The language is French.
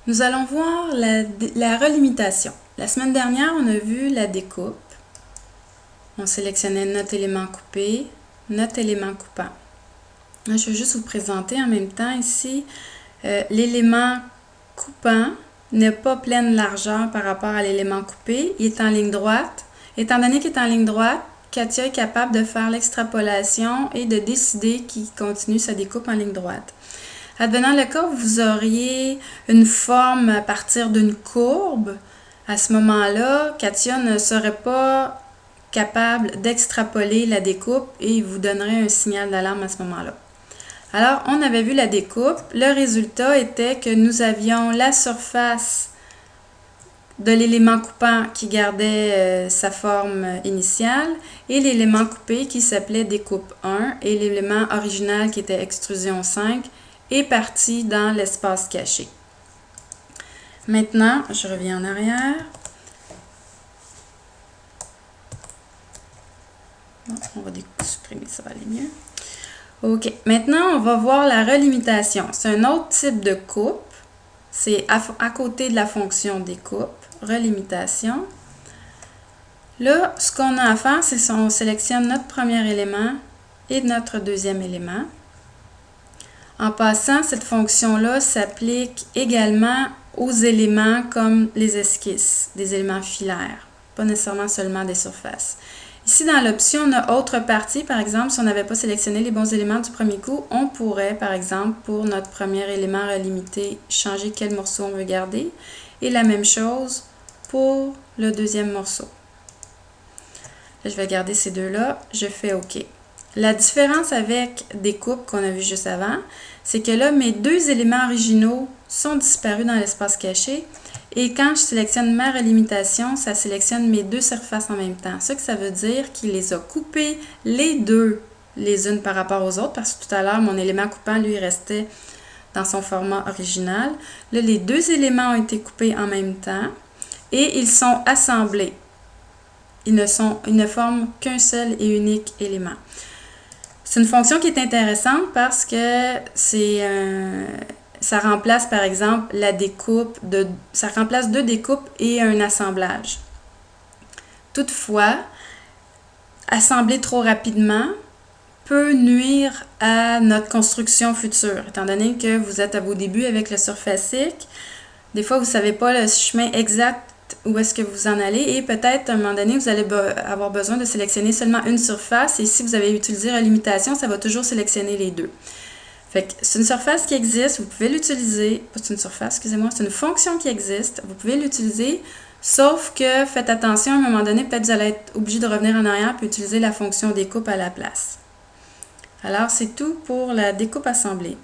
Nous allons voir la relimitation. La semaine dernière, on a vu la découpe. On sélectionnait notre élément coupé, notre élément coupant. Là, je vais juste vous présenter en même temps ici l'élément coupant n'a pas pleine largeur par rapport à l'élément coupé. Il est en ligne droite. Étant donné qu'il est en ligne droite, Katia est capable de faire l'extrapolation et de décider qu'il continue sa découpe en ligne droite. Advenant le cas où vous auriez une forme à partir d'une courbe, à ce moment-là, Katia ne serait pas capable d'extrapoler la découpe et vous donnerait un signal d'alarme à ce moment-là. Alors, on avait vu la découpe. Le résultat était que nous avions la surface de l'élément coupant qui gardait sa forme initiale et l'élément coupé qui s'appelait découpe 1 et l'élément original qui était extrusion 5 est parti dans l'espace caché. Maintenant, je reviens en arrière. Bon, on va supprimer, ça va aller mieux. OK. Maintenant, on va voir la relimitation. C'est un autre type de coupe. C'est à côté de la fonction découpe, relimitation. Là, ce qu'on a à faire, c'est qu'on sélectionne notre premier élément et notre deuxième élément. En passant, cette fonction-là s'applique également aux éléments comme les esquisses, des éléments filaires, pas nécessairement seulement des surfaces. Ici, dans l'option, on a autre partie. Par exemple, si on n'avait pas sélectionné les bons éléments du premier coup, on pourrait, par exemple, pour notre premier élément relimité, changer quel morceau on veut garder. Et la même chose pour le deuxième morceau. Là, je vais garder ces deux-là. Je fais OK. La différence avec des coupes qu'on a vu juste avant, c'est que là, mes deux éléments originaux sont disparus dans l'espace caché. Et quand je sélectionne ma relimitation, ça sélectionne mes deux surfaces en même temps. Ce que ça veut dire qu'il les a coupées les deux, les unes par rapport aux autres, parce que tout à l'heure, mon élément coupant, lui, restait dans son format original. Là, les deux éléments ont été coupés en même temps et ils sont assemblés. Ils ne forment qu'un seul et unique élément. C'est une fonction qui est intéressante parce que ça remplace par exemple la découpe, ça remplace deux découpes et un assemblage. Toutefois, assembler trop rapidement peut nuire à notre construction future, étant donné que vous êtes à vos débuts avec le surfacique. Des fois, vous ne savez pas le chemin exact où est-ce que vous en allez et peut-être à un moment donné, vous allez avoir besoin de sélectionner seulement une surface et si vous avez utilisé relimitation, ça va toujours sélectionner les deux. Fait que c'est une surface qui existe, vous pouvez l'utiliser, c'est une surface, excusez-moi, c'est une fonction qui existe, vous pouvez l'utiliser, sauf que faites attention, à un moment donné, peut-être vous allez être obligé de revenir en arrière et utiliser la fonction découpe à la place. Alors, c'est tout pour la découpe assemblée.